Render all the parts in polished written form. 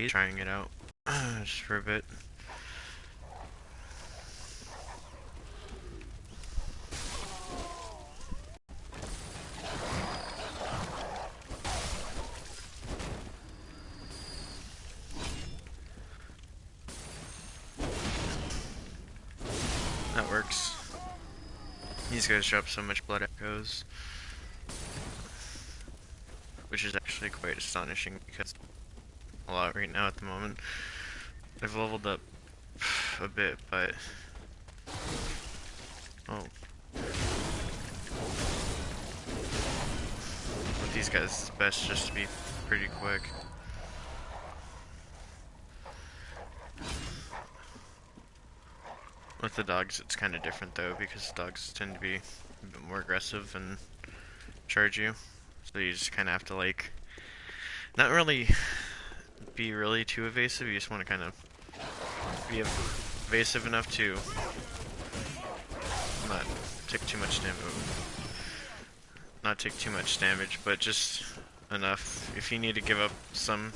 trying it out just for a bit. That works. These guys drop so much blood echoes, which is actually quite astonishing because a lot right now at the moment. I've leveled up a bit, but oh, with these guys, it's best just to be pretty quick. With the dogs, it's kind of different though, because dogs tend to be a bit more aggressive and charge you. So you just kind of have to, like, not really be really too evasive. You just want to kind of be evasive enough to not take too much damage. Not take too much damage, but just enough. If you need to give up some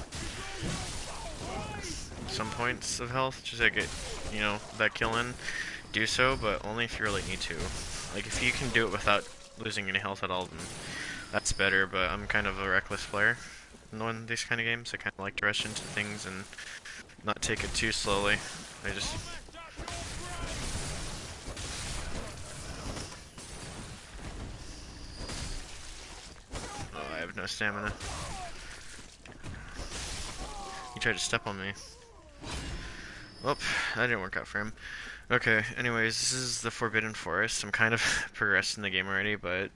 points of health just to get, you know, that kill in, do so, but only if you really need to. Like, if you can do it without losing any health at all, then that's better, but I'm kind of a reckless player in these kind of games. I kind of like to rush into things and not take it too slowly. I just... Oh, I have no stamina. He tried to step on me. Well, that didn't work out for him. Okay, anyways, this is the Forbidden Forest. I'm kind of progressed in the game already, but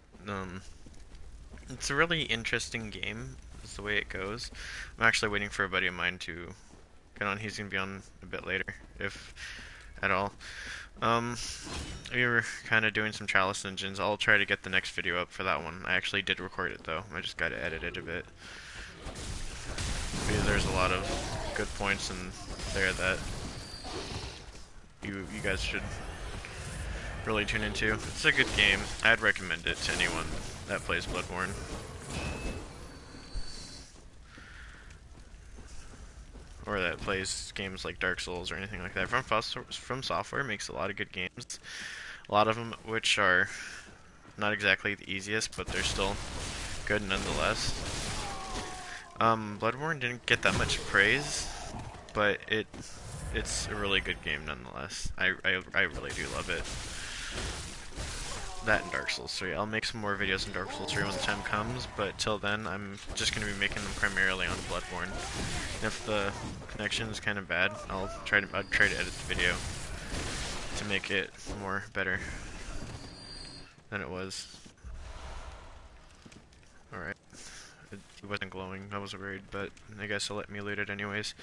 it's a really interesting game, is the way it goes. I'm actually waiting for a buddy of mine to get on. He's going to be on a bit later, if at all. We were kind of doing some Chalice Engines. I'll try to get the next video up for that one. I actually did record it, though. I just got to edit it a bit. Because there's a lot of good points in there that you guys should really tune into. It's a good game. I'd recommend it to anyone that plays Bloodborne. Or that plays games like Dark Souls or anything like that. From Software makes a lot of good games. A lot of them which are not exactly the easiest, but they're still good nonetheless. Bloodborne didn't get that much praise, but it's a really good game nonetheless. I really do love it. That and Dark Souls 3. I'll make some more videos in Dark Souls 3 when the time comes, but till then I'm just going to be making them primarily on Bloodborne. If the connection is kind of bad, I'll try to edit the video to make it better than it was. Alright. It wasn't glowing, I was worried, but I guess it'll let me loot it anyways.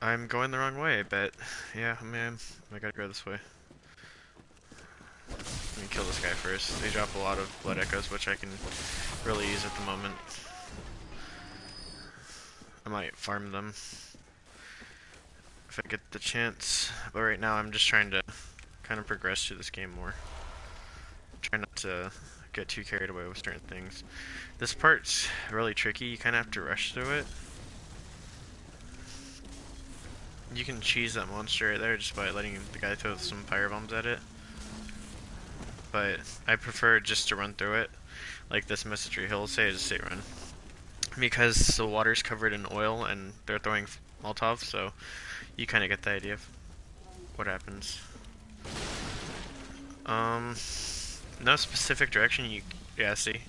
I'm going the wrong way, I bet. Yeah, man, I gotta go this way. Let me kill this guy first. They drop a lot of blood echoes, which I can really use at the moment. I might farm them if I get the chance, but right now I'm just trying to kind of progress through this game more. Try not to get too carried away with certain things. This part's really tricky, you kind of have to rush through it. You can cheese that monster right there just by letting the guy throw some fire bombs at it. But I prefer just to run through it. Like this message he'll say, just say run. Because the water's covered in oil and they're throwing Molotov, so you kind of get the idea of what happens. No specific direction, yeah, see.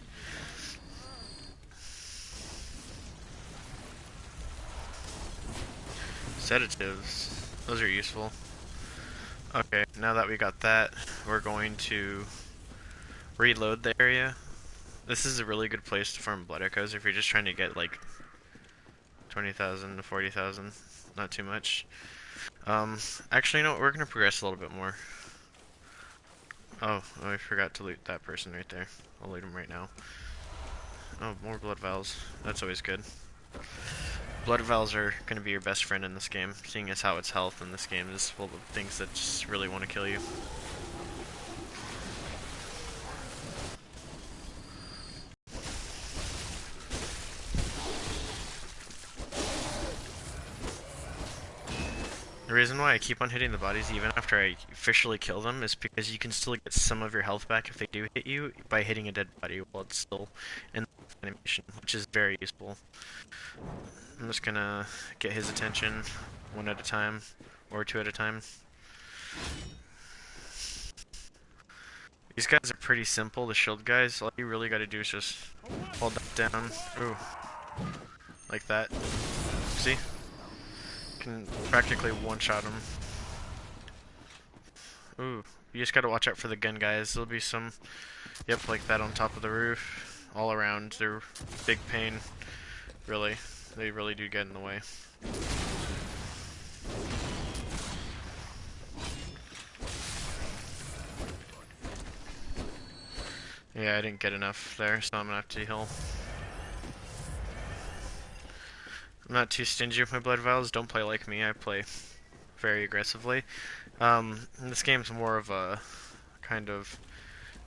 Sedatives, those are useful. Okay, now that we got that, we're going to reload the area. This is a really good place to farm blood echoes if you're just trying to get like 20,000 to 40,000, not too much. Actually, no, we're gonna progress a little bit more. Oh, I forgot to loot that person right there. I'll loot him right now. Oh, more blood vials. That's always good. Blood vials are going to be your best friend in this game, seeing as how its health in this game is full of things that just really want to kill you. The reason why I keep on hitting the bodies even after I officially kill them is because you can still get some of your health back if they do hit you by hitting a dead body while it's still in the animation, which is very useful. I'm just gonna get his attention one at a time, or two at a time. These guys are pretty simple, the shield guys. All you really gotta do is just hold that down. Ooh. Like that. See? Can practically one-shot them. Ooh. You just gotta watch out for the gun guys. There'll be some, yep, like that on top of the roof. All around. They're big pain. Really. They really do get in the way. Yeah, I didn't get enough there, so I'm gonna have to heal. I'm not too stingy with my blood vials. Don't play like me. I play very aggressively. This game's more of a kind of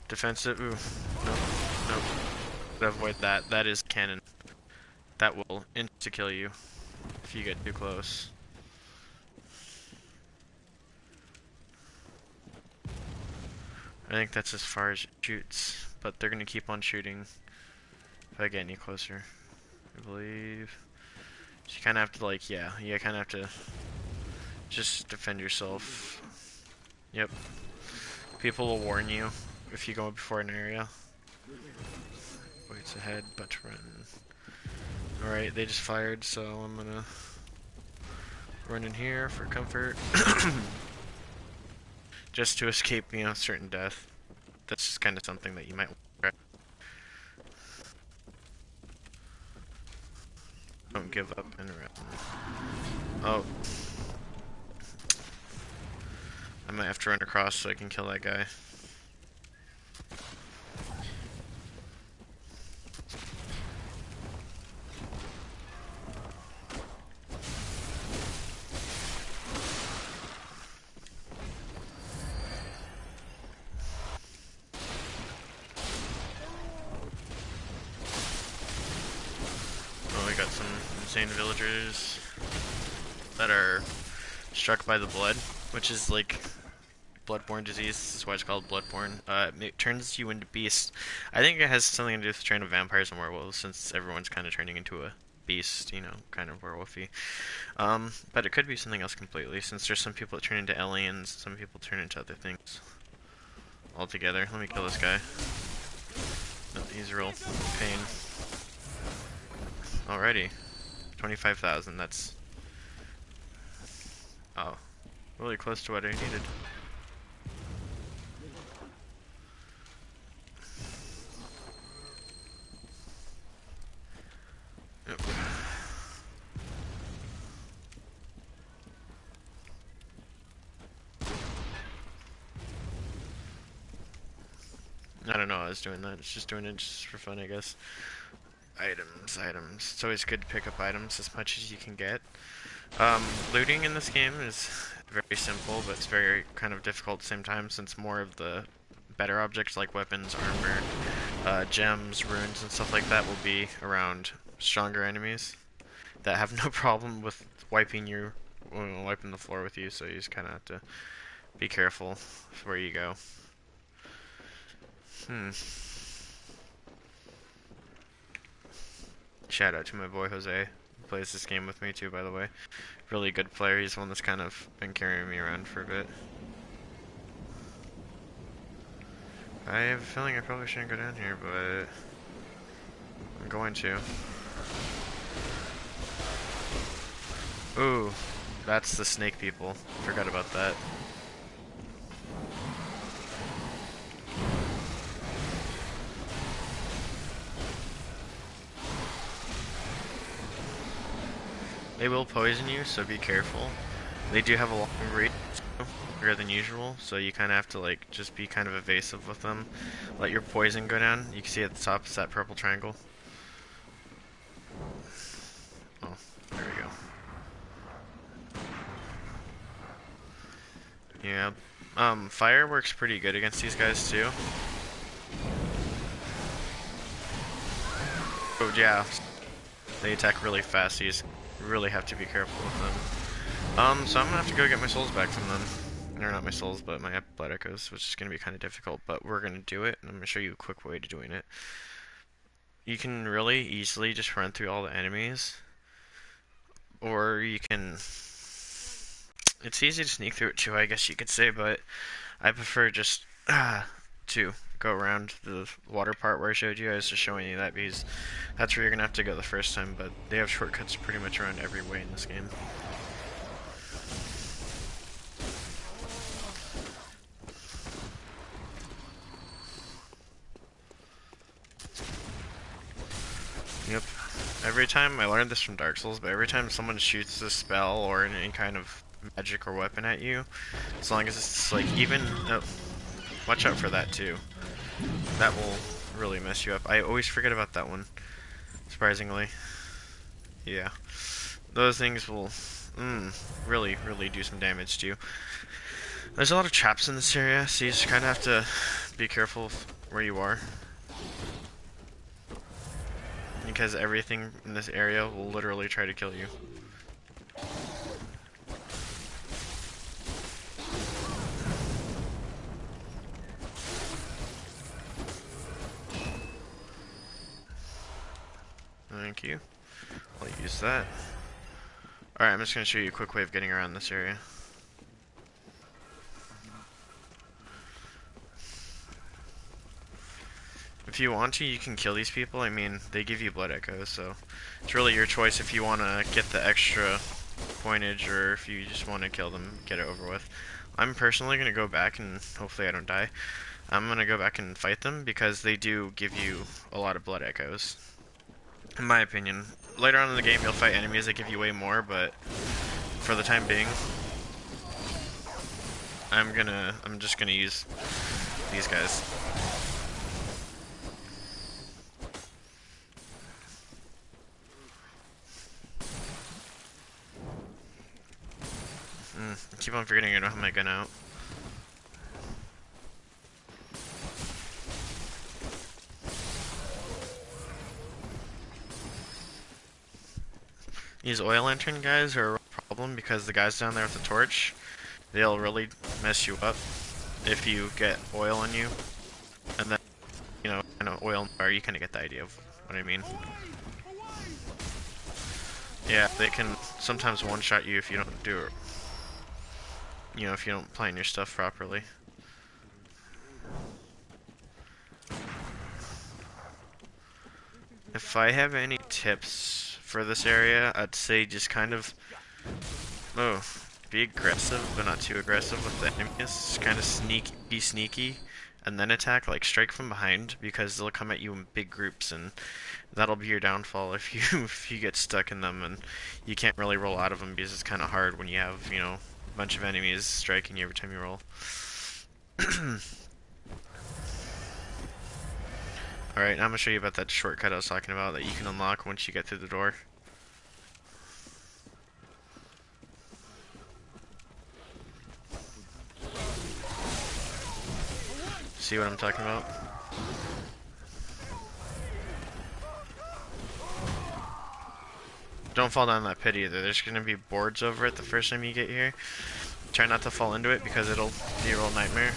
defensive. Ooh, nope, nope. Avoid that. That is cannon. That will insta-kill you if you get too close. I think that's as far as it shoots, but they're gonna keep on shooting if I get any closer, I believe. So you kind of have to, like, yeah, you kind of have to just defend yourself. Yep. People will warn you if you go before an area. Waits ahead, but run. Alright, they just fired, so I'm gonna run in here for comfort. Just to escape, you know, certain death. That's just kind of something that you might want to try. Don't give up and run. Oh. I might have to run across so I can kill that guy. Oh, we got some insane villagers that are struck by the blood, which is like Bloodborne disease. This is why it's called Bloodborne. It turns you into beasts. I think it has something to do with the train of vampires and werewolves, since everyone's kind of turning into a beast, you know, kind of werewolfy. But it could be something else completely, since there's some people that turn into aliens, some people turn into other things altogether. Let me kill this guy. No, he's a real pain. Alrighty. 25,000, that's... Oh. Really close to what I needed. Yep. I don't know why I was doing that. It's just doing it just for fun, I guess. Items, items. It's always good to pick up items as much as you can get. Looting in this game is very simple, but it's very kind of difficult at the same time, since more of the better objects like weapons, armor, gems, runes, and stuff like that will be around stronger enemies that have no problem with wiping the floor with you, so you just kind of have to be careful where you go. Shout out to my boy Jose, who plays this game with me too, by the way. Really good player. He's the one that's kind of been carrying me around for a bit. I have a feeling I probably shouldn't go down here, but I'm going to. Ooh, that's the snake people. Forgot about that. They will poison you, so be careful. They do have a long reach, bigger than usual, so you kind of have to like just be kind of evasive with them. Let your poison go down. You can see at the top is that purple triangle. Oh, there we go. Yeah, fire works pretty good against these guys too. Oh yeah, they attack really fast, so you just really have to be careful with them. So I'm gonna have to go get my souls back from them. Or not my souls, but my blood echoes, which is gonna be kind of difficult, but we're gonna do it, and I'm gonna show you a quick way to doing it. You can really easily just run through all the enemies, or you can... It's easy to sneak through it too, I guess you could say, but I prefer just to go around the water part where I showed you. I was just showing you that because that's where you're gonna have to go the first time, but they have shortcuts pretty much around every way in this game. Yep. Every time, I learned this from Dark Souls, but every time someone shoots a spell or any kind of magic or weapon at you, as long as it's like even... Oh, watch out for that too. That will really mess you up. I always forget about that one, surprisingly. Yeah. Those things will really, really do some damage to you. There's a lot of traps in this area, so you just kind of have to be careful where you are. Because everything in this area will literally try to kill you. Thank you. I'll use that. Alright, I'm just going to show you a quick way of getting around this area. If you want to, you can kill these people. I mean, they give you blood echoes, so it's really your choice if you want to get the extra pointage or if you just want to kill them, get it over with. I'm personally going to go back and hopefully I don't die. I'm going to go back and fight them because they do give you a lot of blood echoes. In my opinion. Later on in the game you'll fight enemies that give you way more, but for the time being, I'm just gonna use these guys. I keep on forgetting I don't have my gun out. These oil lantern guys are a problem because the guys down there with the torch, they'll really mess you up if you get oil on you. And then, you know, oil and fire, you kind of get the idea of what I mean. Yeah, they can sometimes one-shot you if you don't do it. You know, if you don't plan your stuff properly. If I have any tips for this area, I'd say just kind of, be aggressive, but not too aggressive with the enemies. Just kind of be sneaky, and then attack, like strike from behind, because they'll come at you in big groups, and that'll be your downfall if you if you get stuck in them, and you can't really roll out of them because it's kind of hard when you have, you know, a bunch of enemies striking you every time you roll. Alright, now I'm going to show you about that shortcut I was talking about that you can unlock once you get through the door. See what I'm talking about? Don't fall down that pit either. There's going to be boards over it the first time you get here. Try not to fall into it because it'll be a real nightmare.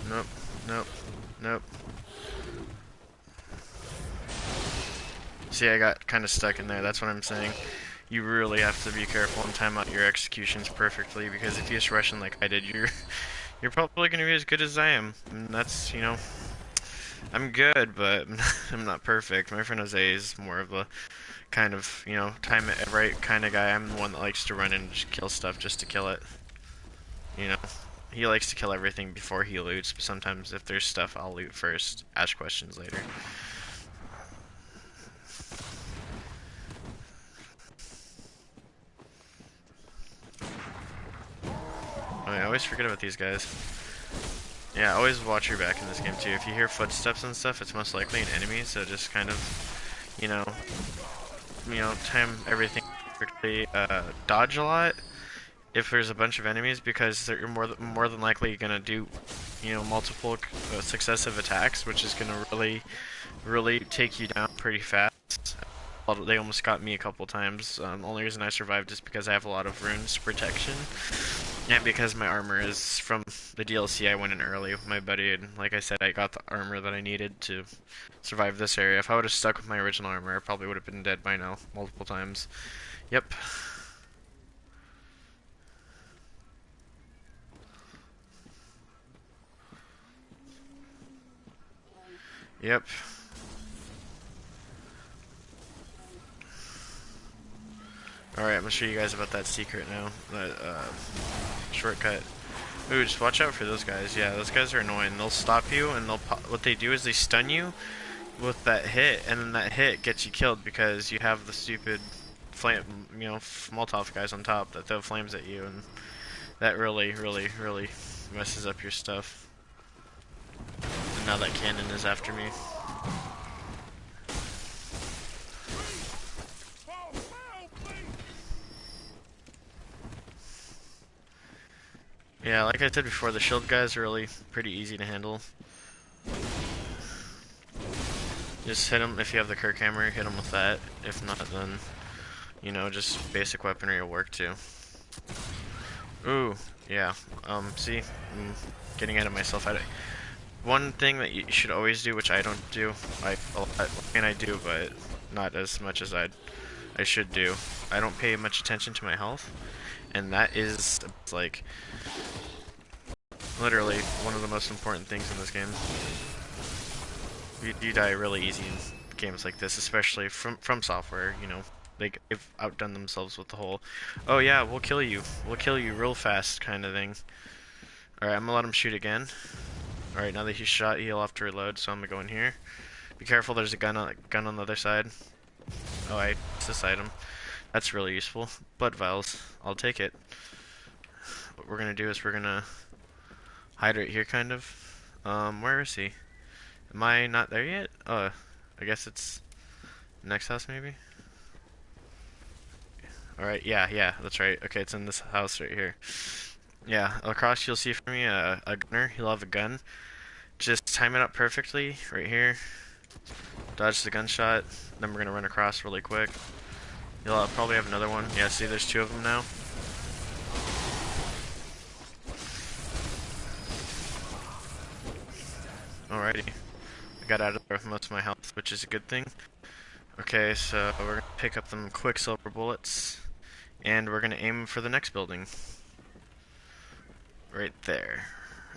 Nope, nope, nope. See, I got kind of stuck in there. That's what I'm saying. You really have to be careful and time out your executions perfectly, because if you just rush in like I did, you're probably going to be as good as I am. And that's, you know, I'm good, but I'm not perfect. My friend Jose is more of a kind of, you know, time it right kind of guy. I'm the one that likes to run in and just kill stuff just to kill it. You know, he likes to kill everything before he loots, but sometimes if there's stuff, I'll loot first, ask questions later. Oh, I always forget about these guys. Yeah, always watch your back in this game too. If you hear footsteps and stuff, it's most likely an enemy, so just kind of, you know, time everything perfectly. Dodge a lot. if there's a bunch of enemies, because they're more than likely gonna do, you know, multiple successive attacks, which is gonna really take you down pretty fast. They almost got me a couple times. The only reason I survived is because I have a lot of runes protection, and because my armor is from the DLC. I went in early with my buddy, and like I said, I got the armor that I needed to survive this area. If I would have stuck with my original armor, I probably would have been dead by now multiple times. Yep. Yep. Alright, I'm gonna show you guys about that secret now. That shortcut. Ooh, just watch out for those guys. Yeah, those guys are annoying. They'll stop you, and what they do is they stun you with that hit, and then that hit gets you killed because you have the stupid flame, you know, Molotov guys on top that throw flames at you, and that really messes up your stuff. And now that cannon is after me. Yeah, like I said before, the shield guys are really pretty easy to handle. Just hit them if you have the Kirk hammer, hit them with that. If not, then, you know, just basic weaponry will work too. Ooh, yeah. See? I'm getting ahead of myself. One thing that you should always do, which I don't do, I do, but not as much as I should do. I don't pay much attention to my health, and that is, like, literally one of the most important things in this game. You die really easy in games like this, especially from software, you know. They've outdone themselves with the whole, oh yeah, we'll kill you real fast kind of thing. Alright, I'm gonna let him shoot again. Alright, now that he's shot, he'll have to reload, so I'm gonna go in here. Be careful, there's a gun on the other side. Oh, I missed this item. That's really useful. Blood vials, I'll take it. What we're gonna do is we're gonna hide right here, kind of. Where is he? Am I not there yet? I guess it's next house, maybe? Alright, yeah, that's right. Okay, it's in this house right here. Yeah, across you'll see from me a gunner. He'll have a gun. Just time it up perfectly right here. Dodge the gunshot. Then we're gonna run across really quick. You'll probably have another one. Yeah, see, there's two of them now. Alrighty. I got out of there with most of my health, which is a good thing. Okay, so we're gonna pick up them quicksilver bullets, and we're gonna aim for the next building. Right there.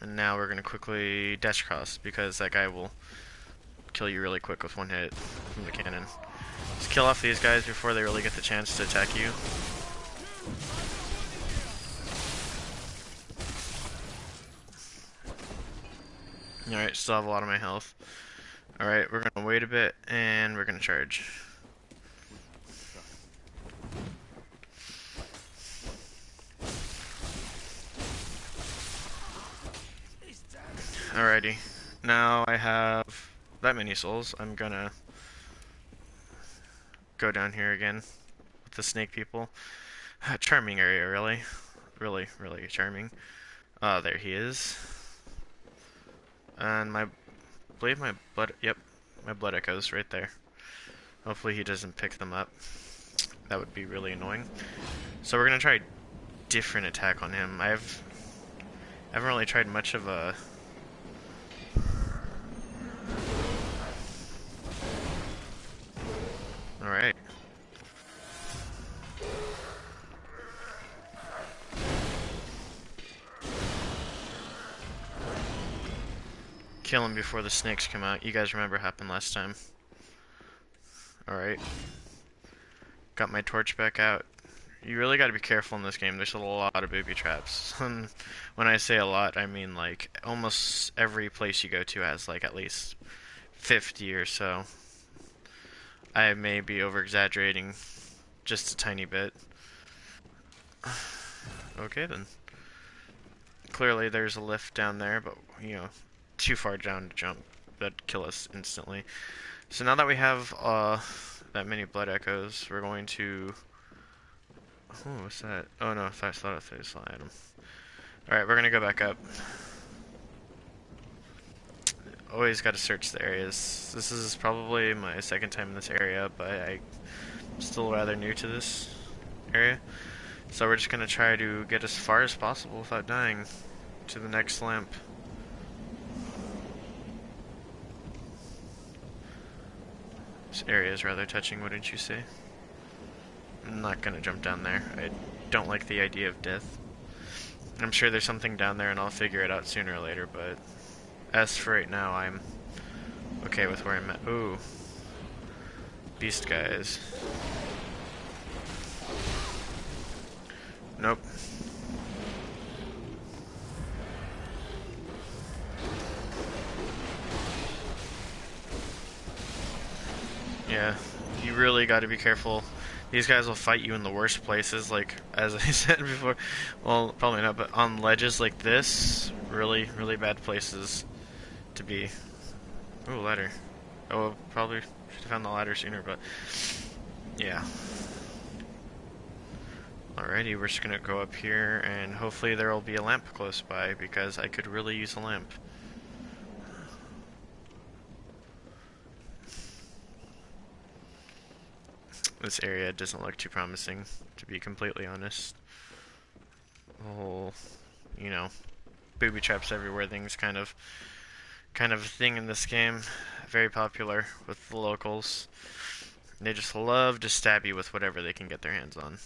And now we're gonna quickly dash across, because that guy will kill you really quick with one hit from the cannon. Just kill off these guys before they really get the chance to attack you. Alright, still have a lot of my health. Alright, we're gonna wait a bit, and we're gonna charge. Alrighty, now I have that many souls. I'm gonna go down here again with the snake people. Charming area, really. Really charming. There he is. And I believe my blood, yep, my blood echoes right there. Hopefully he doesn't pick them up. That would be really annoying. So we're gonna try a different attack on him. I haven't really tried much of a... Alright. Kill him before the snakes come out. You guys remember what happened last time. Alright. Got my torch back out. You really gotta be careful in this game. There's a lot of booby traps. When I say a lot, I mean like almost every place you go to has like at least 50 or so. I may be over-exaggerating just a tiny bit. Okay then. Clearly there's a lift down there, but you know, too far down to jump. That'd kill us instantly. So now that we have that many blood echoes, we're going to Oh, what's that? Oh no, I thought I saw an item. Alright, we're gonna go back up. Always gotta search the areas. This is probably my second time in this area, but I'm still rather new to this area. So we're just gonna try to get as far as possible without dying to the next lamp. This area is rather touching, wouldn't you say? I'm not gonna jump down there. I don't like the idea of death. I'm sure there's something down there and I'll figure it out sooner or later, but as for right now, I'm okay with where I'm at. Ooh. Beast guys. Nope. Yeah, you really gotta be careful. These guys will fight you in the worst places, like, as I said before. Well, probably not, but on ledges like this, really, really bad places to be. Ooh, ladder. Oh, probably should have found the ladder sooner, but yeah. Alrighty, we're just gonna go up here, and hopefully there will be a lamp close by, because I could really use a lamp. This area doesn't look too promising, to be completely honest. The whole, you know, booby traps everywhere thing's kind of a thing in this game. Very popular with the locals. They just love to stab you with whatever they can get their hands on.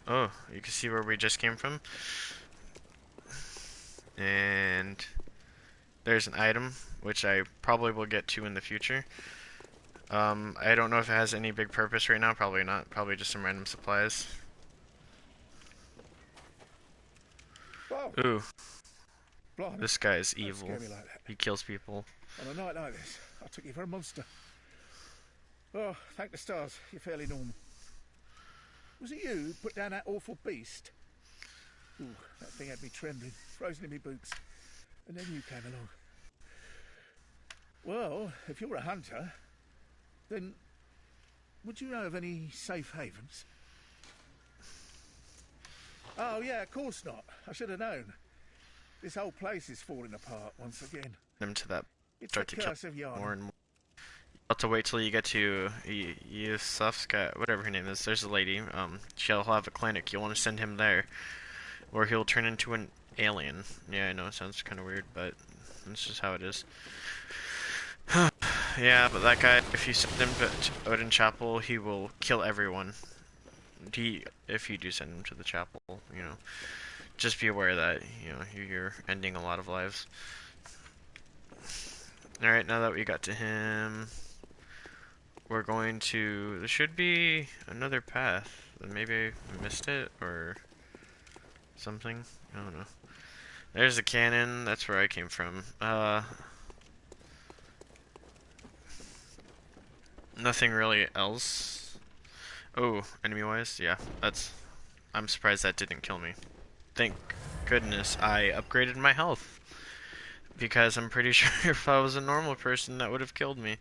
Oh, you can see where we just came from. And there's an item, which I probably will get to in the future. I don't know if it has any big purpose right now. Probably not. Probably just some random supplies. Whoa. Ooh. Blimey. This guy is Don't evil. scare me like that. He kills people. On a night like this, I took you for a monster. Oh, thank the stars, you're fairly normal. Was it you who put down that awful beast? Ooh, that thing had me trembling, frozen in my boots. And then you came along. Well, if you're a hunter, then would you know of any safe havens? Oh yeah, of course not. I should have known. This whole place is falling apart once again. Him to that. It's Start the to kill curse of Yarn. more and more. You'll have to wait till you get to Yusufska, whatever her name is. There's a lady. She'll have a clinic. You'll want to send him there, or he'll turn into an alien. Yeah, I know it sounds kind of weird, but that's just how it is. Yeah, but that guy, if you send him to Odin Chapel, he will kill everyone. If you do send him to the chapel, you know, just be aware that, you know, you're ending a lot of lives. Alright, now that we got to him, we're going to... There should be another path. Maybe we missed it, or something? I don't know. There's a cannon. That's where I came from. Nothing really else. Oh, enemy-wise? Yeah, that's... I'm surprised that didn't kill me. Thank goodness I upgraded my health. Because I'm pretty sure if I was a normal person, that would have killed me.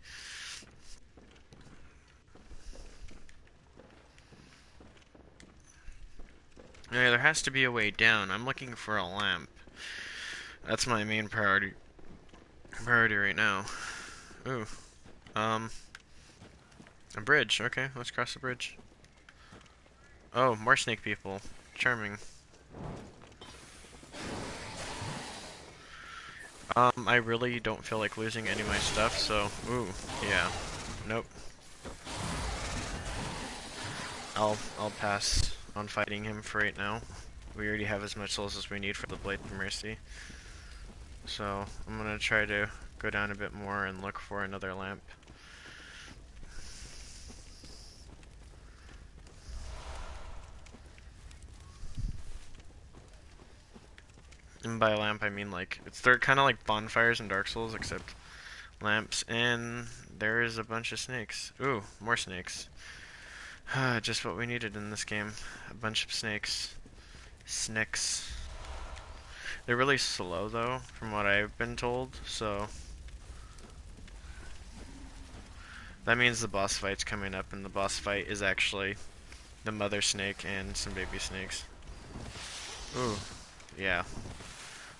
Yeah, there has to be a way down. I'm looking for a lamp. That's my main priority right now. Ooh. A bridge. Okay, let's cross the bridge. Oh, more snake people. Charming. I really don't feel like losing any of my stuff, so... Ooh, yeah. Nope. I'll pass on fighting him for right now. We already have as much souls as we need for the Blade of Mercy. So, I'm gonna try to go down a bit more and look for another lamp. And by lamp, I mean like, they're kind of like bonfires in Dark Souls, except lamps, and there is a bunch of snakes. Ooh, more snakes. Just what we needed in this game. A bunch of snakes. Snakes. They're really slow though, from what I've been told, so... That means the boss fight's coming up, and the boss fight is actually the mother snake and some baby snakes. Ooh, yeah.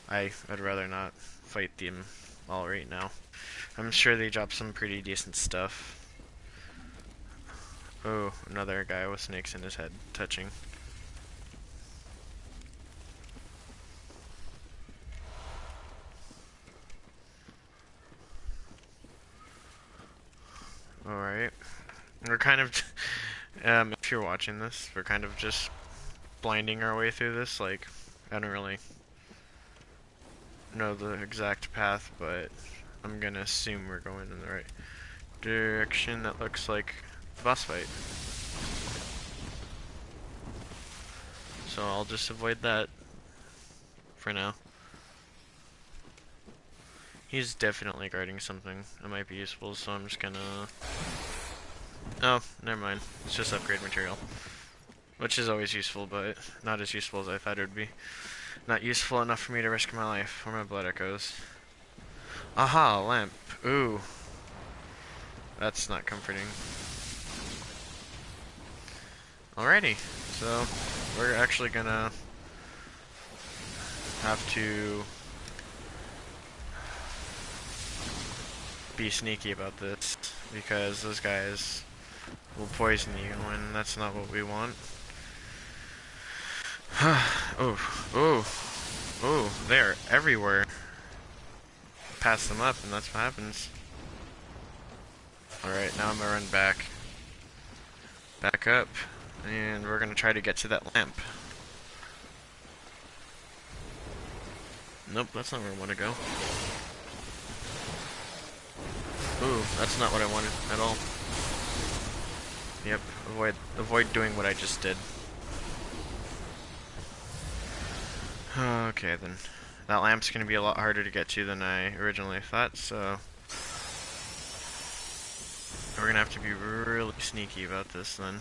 I'd rather not fight them all right now. I'm sure they dropped some pretty decent stuff. Oh, another guy with snakes in his head touching. Alright. We're kind of, if you're watching this, we're kind of just blinding our way through this. Like, I don't really know the exact path, but I'm gonna assume we're going in the right direction. That looks like the boss fight. So I'll just avoid that for now. He's definitely guarding something that might be useful, so I'm just gonna... Oh, never mind. It's just upgrade material. Which is always useful, but not as useful as I thought it would be. Not useful enough for me to risk my life or my blood echoes. Aha, lamp. Ooh. That's not comforting. Alrighty, so we're actually gonna have to be sneaky about this, because those guys will poison you, and that's not what we want. Oh, oh, oh, they're everywhere. Pass them up, and that's what happens. Alright, now I'm gonna run back. Back up, and we're gonna try to get to that lamp. Nope, that's not where I want to go. Ooh, that's not what I wanted at all. Yep, avoid doing what I just did. Okay then. That lamp's gonna be a lot harder to get to than I originally thought, so we're gonna have to be really sneaky about this then.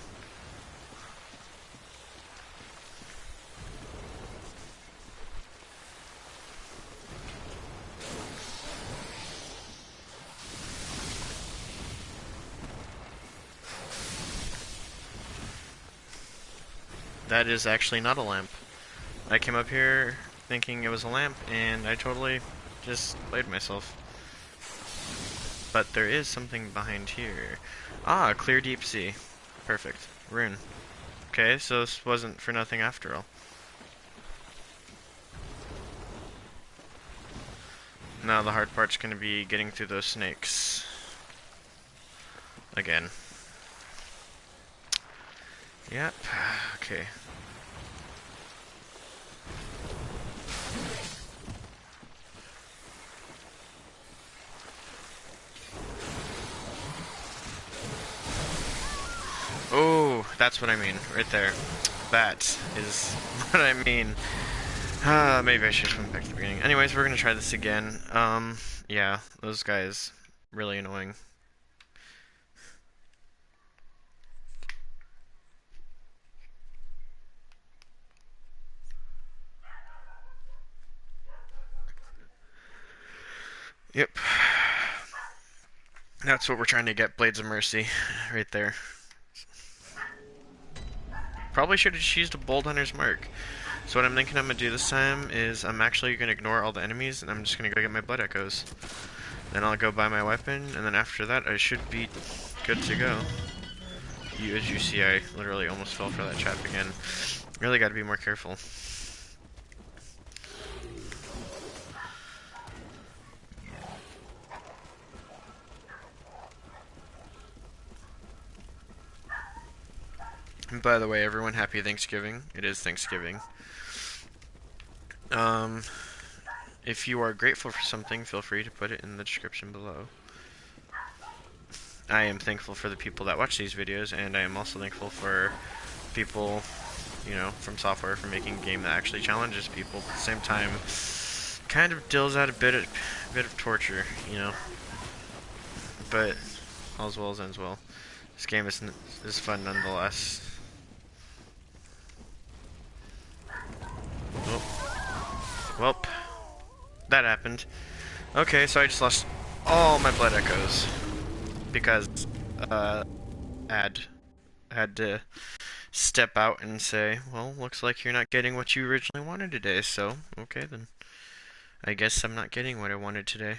That is actually not a lamp. I came up here thinking it was a lamp, and I totally just played myself. But there is something behind here. Ah, clear deep sea. Perfect. Rune. Okay, so this wasn't for nothing after all. Now the hard part's gonna be getting through those snakes. Again. Yep. Okay. Oh, that's what I mean, right there. That is what I mean. Maybe I should have went back to the beginning. Anyways, we're gonna try this again. Yeah, those guys, really annoying. Yep. That's what we're trying to get, Blades of Mercy, right there. Probably should have just used a Bold Hunter's Mark. So what I'm thinking I'm going to do this time is I'm actually going to ignore all the enemies, and I'm just going to go get my Blood Echoes. Then I'll go buy my weapon, and then after that I should be good to go. As you see, I literally almost fell for that trap again. Really got to be more careful. And by the way, everyone, happy Thanksgiving. It is Thanksgiving. If you are grateful for something, feel free to put it in the description below. I am thankful for the people that watch these videos, and I am also thankful for people, you know, from software for making a game that actually challenges people, but at the same time kind of deals out a bit of torture, you know. But all's well as ends well. This game is fun nonetheless. Oh. Welp. That happened. Okay, so I just lost all my Blood Echoes. Because uh, had had to step out and say, well, looks like you're not getting what you originally wanted today, so okay then. I guess I'm not getting what I wanted today.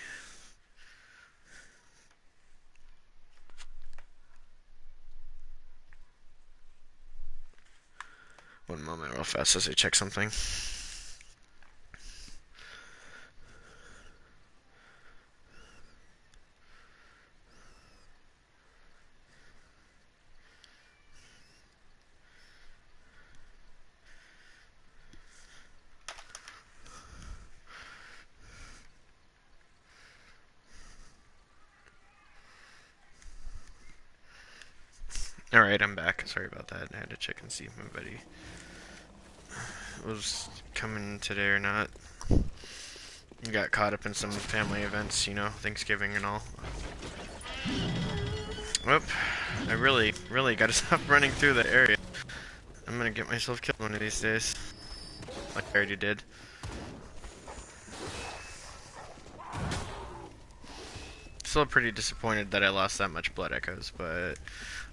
One moment real fast as I check something. Alright, I'm back. Sorry about that. I had to check and see if my buddy was coming today or not. Got caught up in some family events, you know, Thanksgiving and all. Whoop. I really gotta stop running through the area. I'm gonna get myself killed one of these days. Like I already did. Still pretty disappointed that I lost that much blood echoes, but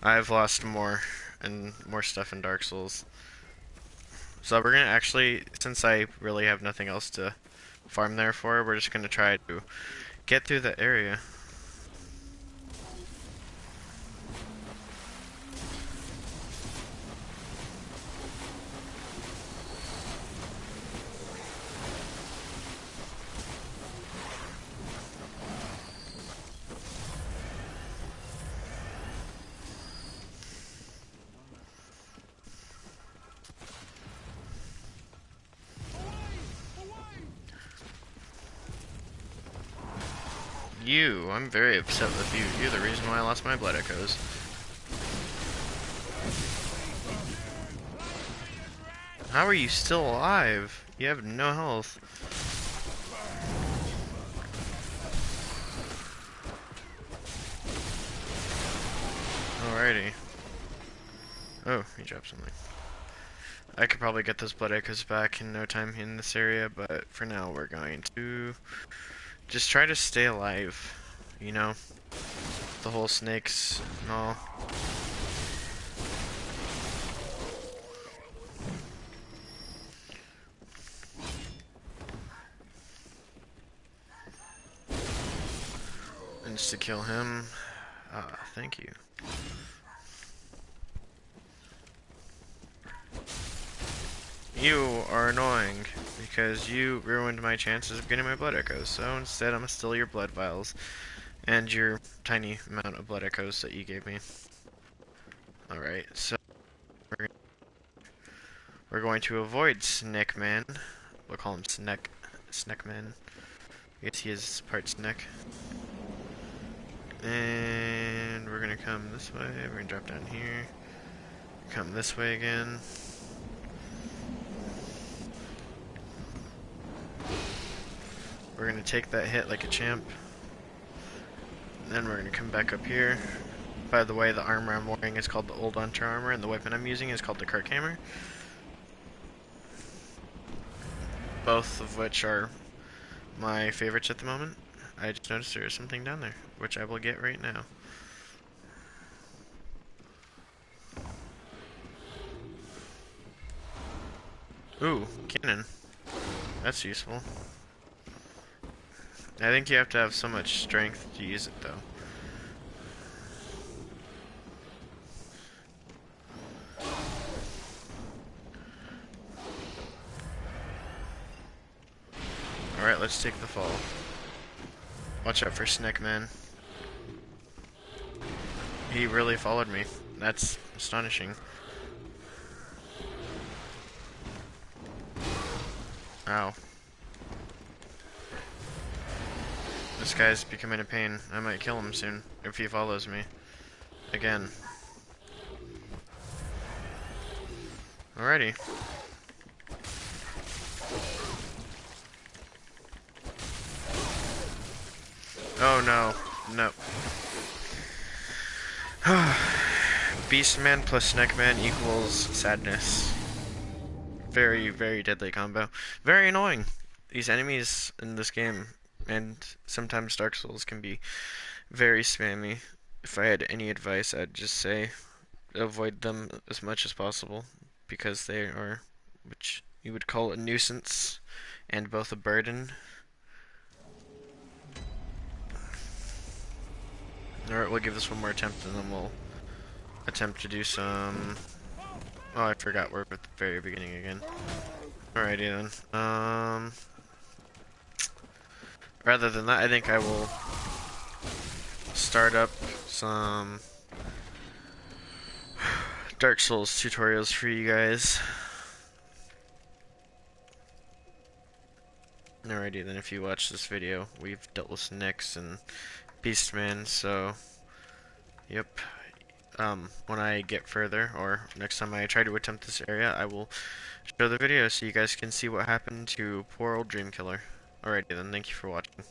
I've lost more and more stuff in Dark Souls. So we're gonna actually, since I really have nothing else to farm there for, we're just gonna try to get through the area. You, I'm very upset with you. You're the reason why I lost my blood echoes. How are you still alive? You have no health. Alrighty. Oh, he dropped something. I could probably get those blood echoes back in no time in this area, but for now we're going to just try to stay alive. You know? The whole snakes and all. Insta kill him. Ah, thank you. You are annoying because you ruined my chances of getting my blood echoes. So instead, I'm gonna steal your blood vials and your tiny amount of blood echoes that you gave me. Alright, so we're going to avoid Snakeman. We'll call him Snackman. I guess he is part snack. And we're gonna come this way. We're gonna drop down here. Come this way again. We're gonna take that hit like a champ. And then we're gonna come back up here. By the way, the armor I'm wearing is called the Old Hunter armor, and the weapon I'm using is called the Kirk hammer. Both of which are my favorites at the moment. I just noticed there is something down there, which I will get right now. Ooh, cannon. That's useful. I think you have to have so much strength to use it, though. Alright, let's take the fall. Watch out for Snakeman. He really followed me. That's astonishing. Ow. This guy's becoming a pain. I might kill him soon if he follows me. Again. Alrighty. Oh no. Nope. Beastman plus Snakeman equals sadness. Very, very deadly combo. Very annoying. These enemies in this game, and sometimes Dark Souls, can be very spammy. if I had any advice, I'd just say avoid them as much as possible because they are, which you would call a nuisance and both a burden. Alright, we'll give this one more attempt and then we'll attempt to do some... Oh, I forgot we're at the very beginning again. Alrighty then. Rather than that, I think I will start up some Dark Souls tutorials for you guys. Alrighty then, if you watch this video, we've dealt with Nyx and Beastman, so yep. When I get further, or next time I try to attempt this area, I will show the video so you guys can see what happened to poor old Dreamkiller. Alrighty then, thank you for watching.